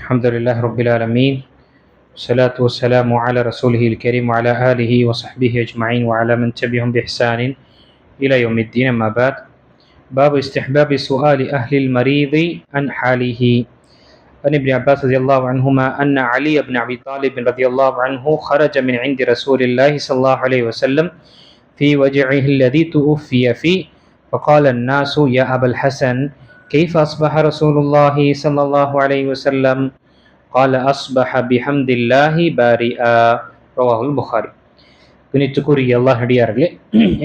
الحمد لله رب العالمين والصلاة والسلام على رسوله الكريم وعلى آله وصحبه أجمعين وعلى من تبعهم بإحسان إلى يوم الدين. أما بعد، باب استحباب سؤال أهل المريض عن حاله. عن ابن عباس رضي الله عنهما أن علي بن أبي طالب رضي الله عنه خرج من عند رسول الله صلى الله عليه وسلم في وجعه الذي توفي فيه، فقال الناس: يا أبا الحسن، كيف أصبح رسول الله صلى الله عليه وسلم؟ قال: أصبح بحمد الله بارئا. رواه البخاري. கணித்துக்குரிய அல்லாஹ் அடியார்களே,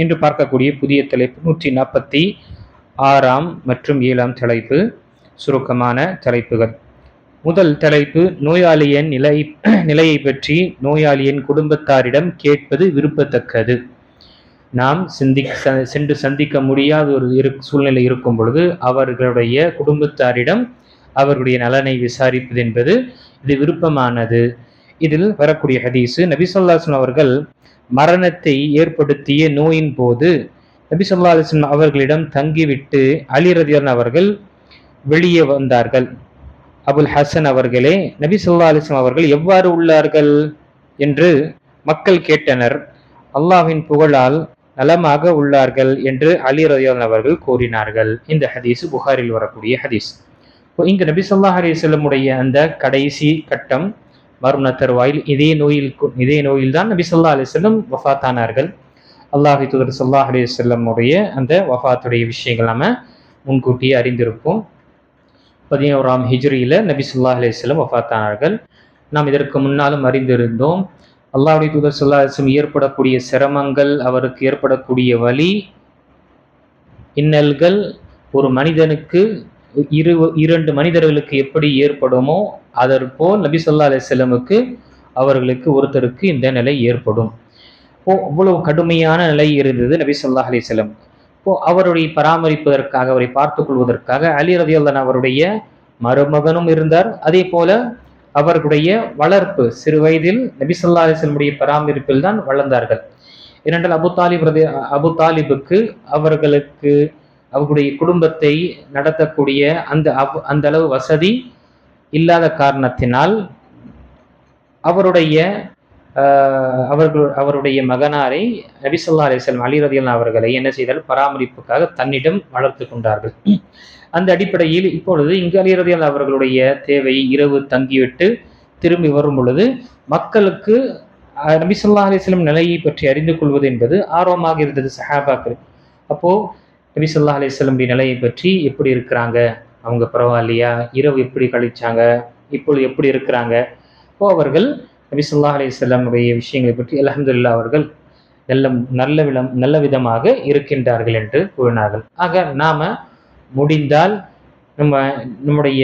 இன்று பார்க்கக்கூடிய புதிய தலைப்பு 146 மற்றும் 7 தலைப்பு, சுருக்கமான தலைப்புகள். முதல் தலைப்பு, நோயாளியின் நிலையை பற்றி நோயாளியின் குடும்பத்தாரிடம் கேட்பது விரும்பத்தக்கது. நாம் சென்று சந்திக்க முடியாத ஒரு சூழ்நிலை இருக்கும் பொழுது அவர்களுடைய குடும்பத்தாரிடம் அவர்களுடைய நலனை விசாரிப்பது என்பது இது விருப்பமானது. இதில் வரக்கூடிய ஹதீஸ், நபி ஸல்லல்லாஹு அலைஹி வஸல்லம் அவர்கள் மரணத்தை ஏற்படுத்திய நோயின் போது நபி ஸல்லல்லாஹு அலைஹி வஸல்லம் அவர்களிடம் தங்கிவிட்டு அலி ரலியல்லாஹு அவர்கள் வெளியே வந்தார்கள். அபுல் ஹசன் அவர்களே, நபி ஸல்லல்லாஹு அலைஹி வஸல்லம் அவர்கள் எவ்வாறு உள்ளார்கள் என்று மக்கள் கேட்டனர். அல்லாஹ்வின் புகழால் நலமாக உள்ளார்கள் என்று அலி ரலியல்லாஹு அவர்கள் கூறினார்கள். இந்த ஹதீஸ் புகாரில் வரக்கூடிய ஹதீஸ். இங்கு நபி ஸல்லல்லாஹு அலைஹி வஸல்லம் உடைய அந்த கடைசி கட்டம் மரண தருவாயில் இதே நோயில் தான் நபி ஸல்லல்லாஹு அலைஹி வஸல்லம் வஃபாத்தானார்கள். அல்லாஹ் தூதர் ஸல்லல்லாஹு அலைஹி வஸல்லம் உடைய அந்த வஃபாத்துடைய விஷயங்கள் நாம முன்கூட்டியே அறிந்திருப்போம். 11ஆம் ஹிஜ்ரியில நபி ஸல்லல்லாஹு அலைஹி வஸல்லம் வஃபாத்தானார்கள். நாம் இதற்கு முன்னாலும் அறிந்திருந்தோம். அல்லாஹ்வுடைய தூதர் ஸல்லல்லாஹு அலைஹி வஸல்லம் ஏற்படக்கூடிய சிரமங்கள், அவருக்கு ஏற்படக்கூடிய வலி, இன்னல்கள் ஒரு மனிதனுக்கு இரண்டு மனிதர்களுக்கு எப்படி ஏற்படுமோ அதற்போல் நபி ஸல்லல்லாஹு அலைஹி வஸல்லமுக்கு அவர்களுக்கு ஒருத்தருக்கு இந்த நிலை ஏற்படும். அவ்வளவு கடுமையான நிலை இருந்தது நபி ஸல்லல்லாஹு அலைஹி வஸல்லம். அவருடைய பராமரிப்பதற்காக, அவரை பார்த்துக் கொள்வதற்காக அலி ரலியல்லாஹு அவருடைய மருமகனும் இருந்தார். அதே போல அவர்களுடைய வளர்ப்பு, சிறு வயதில் நபி ஸல்லல்லாஹு அலைஹி வஸல்லமுடைய பராமரிப்பில் தான் வளர்ந்தார்கள். ஏனென்றால் அபு தாலிபுக்கு அவர்களுடைய குடும்பத்தை நடத்தக்கூடிய அந்த அளவு வசதி இல்லாத காரணத்தினால் அவருடைய மகனாரை நபி ஸல்லல்லாஹு அலைஹி வஸல்லம் அலி ரலியல்லாஹு அவர்களை என்ன செய்தால் பராமரிப்புக்காக தன்னிடம் வளர்த்து கொண்டார்கள். அந்த அடிப்படையில் இப்பொழுது இங்கு அலி ரலியல்லாஹு அவர்களுடைய தேவை, இரவு தங்கிவிட்டு திரும்பி வரும் பொழுது மக்களுக்கு நபி ஸல்லல்லாஹு அலைஹி வஸல்லம் நிலையை பற்றி அறிந்து கொள்வது என்பது ஆர்வமாக இருந்தது சஹாபாக்கள். அப்போ நபி ஸல்லல்லாஹு அலைஹி வஸல்லம் நிலையை பற்றி எப்படி இருக்கிறாங்க, அவங்க பரவாயில்லையா, இரவு எப்படி கழிச்சாங்க, இப்பொழுது எப்படி இருக்கிறாங்க, அவர்கள் நபி ஸல்லல்லாஹு அலைஹி வஸல்லம் உடைய விஷயங்களை பற்றி அல்ஹம்துலில்லாஹ் அவர்கள் நல்ல விதமாக இருக்கின்றார்கள் என்று கூறினார்கள். ஆக நாம முடிந்தால் நம்முடைய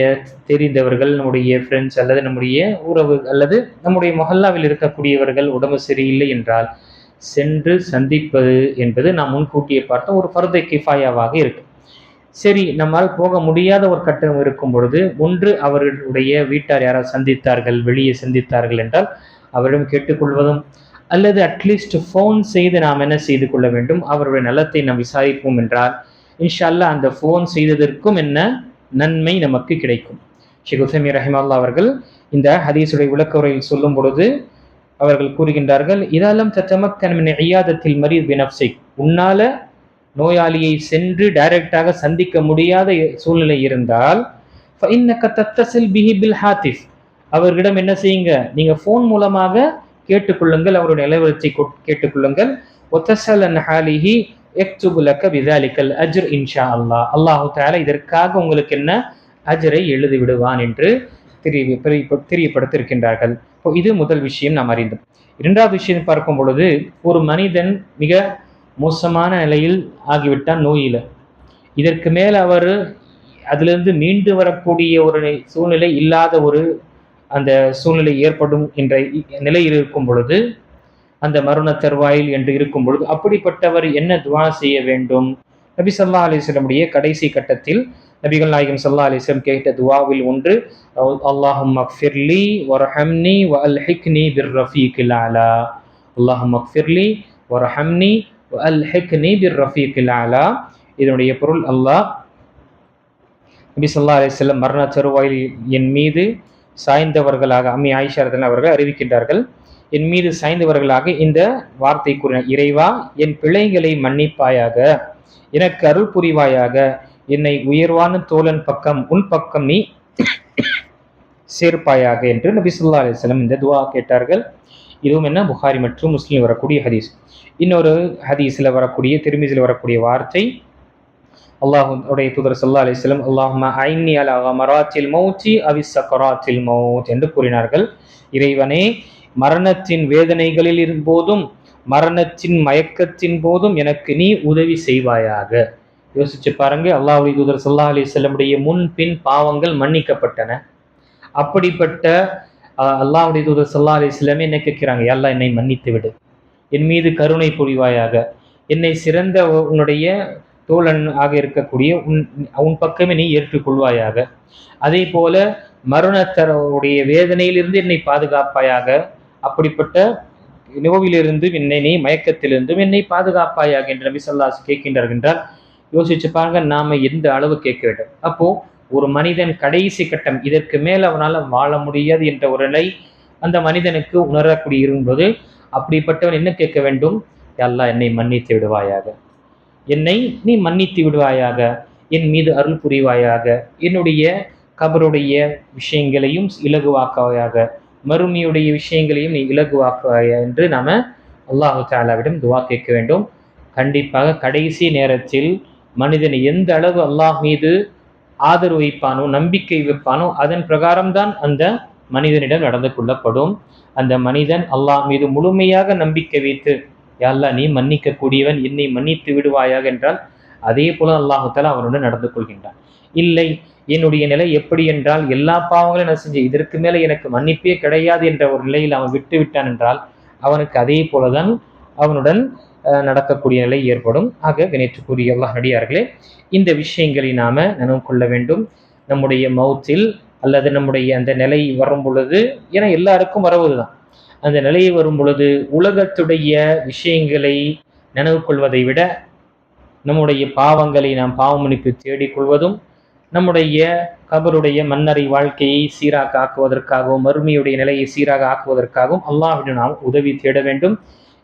தெரிந்தவர்கள், நம்முடைய ஃப்ரெண்ட்ஸ் அல்லது நம்முடைய உறவு அல்லது நம்முடைய மொஹல்லாவில் இருக்கக்கூடியவர்கள் உடம்பு சரியில்லை என்றால் சென்று சந்திப்பது என்பது நாம் முன்கூட்டியே பார்த்த ஒரு ஃபர்து கிஃபாயாவாக இருக்கு. சரி, நம்மால் போக முடியாத ஒரு கட்டம் இருக்கும் பொழுது, ஒன்று அவர்களுடைய வீட்டார் யாராவது சந்தித்தார்கள், வெளியே சந்தித்தார்கள் என்றால் அவரிடம் கேட்டுக்கொள்வதும், அல்லது அட்லீஸ்ட் ஃபோன் செய்து நாம் என்ன செய்து கொள்ள வேண்டும், அவருடைய நலத்தை நாம் விசாரிப்போம் என்றால் இன்ஷா அல்லாஹ் அந்த ஃபோன் செய்ததற்கும் என்ன நன்மை நமக்கு கிடைக்கும். ஷேக் உஸைமீன் ரஹிமஹுல்லாஹ் அவர்கள் இந்த ஹதீஸுடைய விளக்க உரையில் சொல்லும் பொழுது அவர்கள் கூறுகின்றார்கள், இதெல்லாம் தத்தமக்கன் மின் இயாதத்தில் மரீத் பினஃப்ஸிக், உன்னால நோயாளியை சென்று டைரக்டாக சந்திக்க முடியாத சூழ்நிலை இருந்தால் ஃபஇன்னக தத்தஸில் பிஹி பில் ஹாத்திஃப், அவர்களிடம் என்ன செய்யுங்க, நீங்க ஃபோன் மூலமாக கேட்டுக்கொள்ளுங்கள், அவருடைய நிலவரத்தை கேட்டுக்கொள்ளுங்கள். வதஸல் அன் ஹாலிஹி யக்துபு லக பிதாலிகல் அஜ்ர் இன்ஷா அல்லாஹ், அல்லாஹ் தஆலா இதற்காக உங்களுக்கு என்ன அஜ்ரை எழுதி விடுவான் என்று தெரியப்படுத்தியிருக்கின்றார்கள். இது முதல் விஷயம் நாம் அறிந்தோம். இரண்டாவது விஷயம் பார்க்கும் பொழுது, ஒரு மனிதன் மிக மோசமான நிலையில் ஆகிவிட்டான் நோயில, இதற்கு மேல் அவர் அதிலிருந்து மீண்டு வரக்கூடிய ஒரு சூழ்நிலை இல்லாத ஒரு அந்த சூழ்நிலை ஏற்படும் என்ற நிலையில் இருக்கும் பொழுது, அந்த மரண தருவாயில் என்று இருக்கும் பொழுது அப்படிப்பட்டவர் என்ன துஆ செய்ய வேண்டும்? நபி ஸல்லல்லாஹு அலைஹி வஸல்லம் உடைய கடைசி கட்டத்தில் நபிகள் நாயகம் ஸல்லல்லாஹு அலைஹி வஸல்லம் கேட்ட துஆவில் ஒன்று, அல்லாஹும்ம ஃபிர்லி வர்ஹம்னி வஅல்ஹிக்னி பிர்ரஃபீகில் அலா, அல்லாஹும்ம ஃபிர்லி வர்ஹம்னி வஅல்ஹிக்னி பிர்ரஃபீகில் அலா. இதனுடைய பொருள், அல்லாஹ் நபி ஸல்லல்லாஹு அலைஹி வஸல்லம் மரண தருவாயில் என் மீது சாய்ந்தவர்களாக அம்மி ஆயிஷா ரலியல்லாஹு அவர்கள் அறிவிக்கின்றார்கள், என் மீது சாய்ந்தவர்களாக இந்த வார்த்தை கூறினார், இறைவா என் பிழைகளை மன்னிப்பாயாக, எனக்கு அருள் புரிவாயாக, என்னை உயர்வான தோழன் பக்கம் உன் பக்கம் நீ சேர்ப்பாயாக என்று நபி ஸல்லல்லாஹு அலைஹி வஸல்லம் இந்த துஆ கேட்டார்கள். இதுவும் என்ன, புகாரி மற்றும் முஸ்லிம் வரக்கூடிய ஹதீஸ். இன்னொரு ஹதீஸ்ல வரக்கூடிய, திருமிஸில் வரக்கூடிய வார்த்தை, அல்லாஹ்வுடைய தூதர் ஸல்லல்லாஹு அலைஹி வஸல்லம் அல்லாஹும்ம ஐன்னி அலா கமராத்தில் மௌத்தி அவிஸ் ஸக்கராத்தில் மௌத் என்று கூறினார்கள். இறைவனே, மரணத்தின் வேதனைகளில் போதும் மரணத்தின் மயக்கத்தின் போதும் எனக்கு நீ உதவி செய்வாயாக. யோசிச்சு பாருங்க, அல்லாஹ்வுடைய தூதர் ஸல்லல்லாஹு அலைஹி வஸல்லமுடைய முன் பின் பாவங்கள் மன்னிக்கப்பட்டன. அப்படிப்பட்ட அல்லாஹ்வுடைய தூதர் ஸல்லல்லாஹு அலைஹி வஸல்லம் என்ன கேட்கிறாங்க, யா அல்லாஹ் என்னை மன்னித்து விடு, என் மீது கருணை புரிவாயாக, என்னை சிறந்த உன்னுடைய தோழன் ஆக இருக்கக்கூடிய உன் பக்கமே நீ ஏற்றுக்கொள்வாயாக, அதே போல மரணத்தருடைய வேதனையிலிருந்து என்னை பாதுகாப்பாயாக, அப்படிப்பட்ட நோவிலிருந்து என்னை, நீ மயக்கத்திலிருந்தும் என்னை பாதுகாப்பாயாக என்று நபி ஸல்லல்லாஹு அலைஹி வஸல்லம் கேட்கின்றார்கள் என்றால் யோசிச்சு பாருங்க, நாம எந்த அளவு கேட்க வேண்டும். அப்போ ஒரு மனிதன் கடைசி கட்டம், இதற்கு மேல் அவனால் வாழ முடியாது என்ற ஒரு நிலை அந்த மனிதனுக்கு உணரக்கூடிய இருக்கும்போது அப்படிப்பட்டவன் என்ன கேட்க வேண்டும், யா அல்லாஹ் என்னை மன்னித்து விடுவாயாக, என்னை நீ மன்னித்து விடுவாயாக, என் மீது அருள் புரிவாயாக, என்னுடைய கபருடைய விஷயங்களையும் இலகுவாக்குவாயாக, மறுமையுடைய விஷயங்களையும் நீ இலகுவாக்குவாயா என்று நாம அல்லாஹு தஆலாவிடம் துஆ கேட்க வேண்டும். கண்டிப்பாக கடைசி நேரத்தில் மனிதன் எந்த அளவு அல்லாஹ் மீது ஆதரவு வைப்பானோ, நம்பிக்கை வைப்பானோ, அதன் பிரகாரம்தான் அந்த மனிதனிடம் நடந்து கொள்ளப்படும். அந்த மனிதன் அல்லாஹ் மீது முழுமையாக நம்பிக்கை வைத்து, யா அல்லாஹ் நீ மன்னிக்க கூடியவன், என்னை மன்னித்து விடுவாயாக என்றால் அதே போல அல்லாஹு தஆலா அவனுடன் நடந்து கொள்கின்றான். இல்லை, என்னுடைய நிலை எப்படி என்றால் எல்லா பாவங்களையும் நான் செஞ்சேன், இதற்கு மேலே எனக்கு மன்னிப்பே கிடையாது என்ற ஒரு நிலையில் அவன் விட்டு விட்டான் என்றால் அவனுக்கு அதே போலதான் அவனுடன் நடக்கக்கூடிய நிலை ஏற்படும். ஆக கணியத்துக்குரிய அல்லாஹ் நடிகார்களே, இந்த விஷயங்களை நாம நினைவு கொள்ள வேண்டும். நம்முடைய மௌத்தில் அல்லது நம்முடைய அந்த நிலை வரும் பொழுது, ஏன்னா எல்லாருக்கும் வரவுதுதான், அந்த நிலையை வரும் பொழுது உலகத்துடைய விஷயங்களை நினைவு கொள்வதை விட நம்முடைய பாவங்களை நாம் பாவ மன்னிப்பு தேடிக்கொள்வதும், நம்முடைய கபருடைய மன்னரை வாழ்க்கையை சீராக ஆக்குவதற்காகவும், மறுமையுடைய நிலையை சீராக ஆக்குவதற்காகவும் அல்லாஹ்விடம் நாம் உதவி தேட வேண்டும்.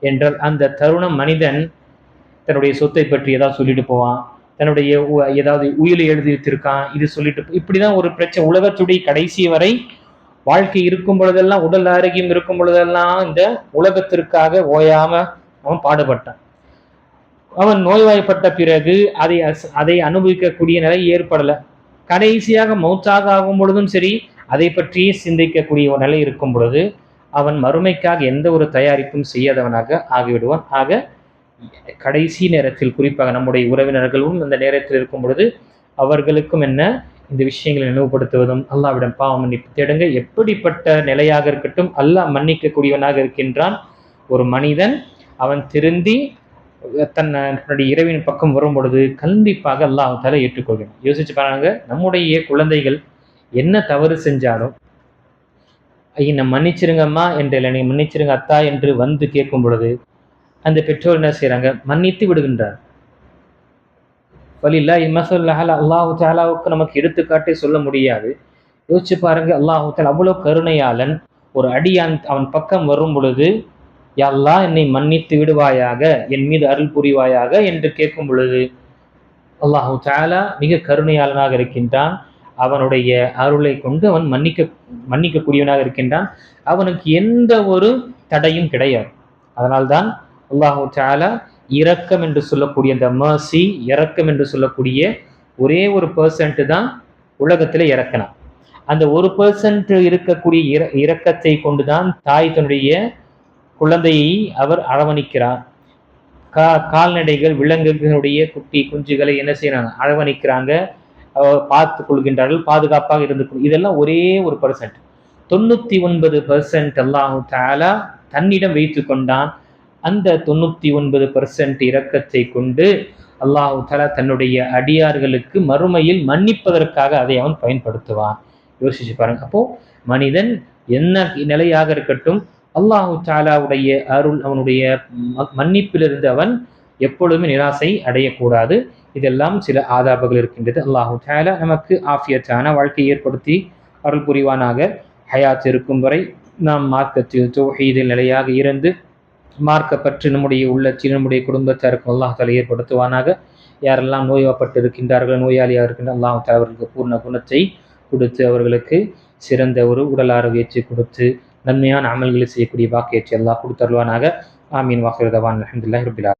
என்றால் அந்த தருணம் மனிதன் தன்னுடைய சொத்தை பற்றி ஏதாவது சொல்லிட்டு போவான், தன்னுடைய ஏதாவது உயிரை எழுதி வச்சிருக்கான், இது சொல்லிட்டு இப்படிதான் ஒரு பிரச்சனை. உலகத்துடைய கடைசி வரை வாழ்க்கை இருக்கும் பொழுதெல்லாம், உடல் ஆரோக்கியம் இருக்கும் பொழுதெல்லாம் இந்த உலகத்திற்காக ஓயாம அவன் பாடுபட்டான். அவன் நோய்வாய்ப்பட்ட பிறகு அதை அனுபவிக்கக்கூடிய நிலை ஏற்படலை. கடைசியாக மௌத்தாக ஆகும் பொழுதும் சரி, அதை பற்றியே சிந்திக்கக்கூடிய ஒரு நிலை இருக்கும் பொழுது அவன் மறுமைக்காக எந்த ஒரு தயாரிப்பும் செய்யாதவனாக ஆகிவிடுவான். ஆக கடைசி நேரத்தில் குறிப்பாக நம்முடைய உறவினர்களும் அந்த நேரத்தில் இருக்கும் பொழுது அவர்களுக்கும் என்ன, இந்த விஷயங்களை நினைவுபடுத்துவதும், அல்லாஹ்விடம் பாவ மன்னிப்பு தேடுங்க. எப்படிப்பட்ட நிலையாக இருக்கட்டும், அல்லாஹ் மன்னிக்கக்கூடியவனாக இருக்கின்றான். ஒரு மனிதன் அவன் திருந்தி தன்னுடைய இறைவனின் பக்கம் வரும் பொழுது கண்டிப்பாக அல்லாஹ் தஆலா ஏற்றுக்கொள்கிறான். யோசிச்சு பாருங்க, நம்முடைய குழந்தைகள் என்ன தவறு செஞ்சாலும் என்னை மன்னிச்சிருங்கம்மா என்று, இல்லை நீ மன்னிச்சிருங்க அத்தா என்று வந்து கேட்கும் பொழுது அந்த பெற்றோர் என்ன செய்யறாங்க, மன்னித்து விடுகின்றார். வலில்லாஹி மஸலுல் அலா. அல்லாஹு தஆலாவுக்கு நமக்கு எடுத்துக்காட்டே சொல்ல முடியாது. யோசிச்சு பாருங்க, அல்லாஹு தஆலா அவ்வளவு கருணையாளன். ஒரு அடியான் அவன் பக்கம் வரும் பொழுது, யா அல்லாஹ் என்னை மன்னித்து விடுவாயாக, என் மீது அருள் புரிவாயாக என்று கேட்கும் பொழுது அல்லாஹு தஆலா மிக கருணையாளனாக இருக்கின்றான். அவனுடைய அருளை கொண்டு அவன் மன்னிக்கக்கூடியவனாக இருக்கின்றான். அவனுக்கு எந்த ஒரு தடையும் கிடையாது. அதனால்தான் அல்லாஹு தஆலா இரக்கம் என்று சொல்லக்கூடிய அந்த மர்சி, இரக்கம் என்று சொல்லக்கூடிய ஒரே ஒரு % தான் உலகத்தில் இறக்கினான். அந்த 1% இருக்கக்கூடிய இரக்கத்தை கொண்டுதான் தாய் தன்னுடைய குழந்தையை அவர் அரவணிக்கிறார். கால்நடைகள், விலங்குகளுடைய குட்டி குஞ்சுகளை என்ன செய்யறாங்க, அரவணிக்கிறாங்க, பார்த்து கொள்கின்றார்கள், பாதுகாப்பாக இருந்து. இதெல்லாம் ஒரே ஒரு %. 99% அல்லாஹு தஆலா தன்னிடம் வைத்து கொண்டான். அந்த 99% இரக்கத்தை கொண்டு அல்லாஹு தஆலா தன்னுடைய அடியார்களுக்கு மறுமையில் மன்னிப்பதற்காக அதை அவன் பயன்படுத்துவான். யோசிச்சு பாருங்க. அப்போ மனிதன் என்ன நிலையாக இருக்கட்டும், அல்லாஹு தஆலாவுடைய அருள், அவனுடைய மன்னிப்பிலிருந்து அவன் எப்பொழுதுமே நிராசை அடையக்கூடாது. இதெல்லாம் சில ஆதாபங்கள் இருக்கின்றது. அல்லாஹு தஆலா நமக்கு ஆஃபியத்தான வாழ்க்கையை ஏற்படுத்தி அருள் புரிவானாக. ஹயாத் இருக்கும் வரை நாம் மார்க்கத்தில் தௌஹீதில் நிலையாக இருந்து மார்க்கப்பற்று நம்முடைய உள்ளத்தில் நம்முடைய குடும்பத்தாருக்கு அல்லாஹ் தஆலா ஏற்படுத்துவானாக. யாரெல்லாம் நோய்வாப்பட்டு இருக்கின்றார்களோ, நோயாளியாக இருக்கின்ற அல்லாஹ் தஆலா அவர்களுக்கு பூர்ண குணத்தை கொடுத்து அவர்களுக்கு சிறந்த ஒரு உடல் ஆரோக்கியத்தை கொடுத்து நன்மையான அமல்களை செய்யக்கூடிய பாக்கியத்தை அல்லாஹ் கொடுத்தருவானாக. ஆமீன். வாஹிரு தவானா அல்ஹம்துலில்லாஹி ரப்பில் ஆலமீன்.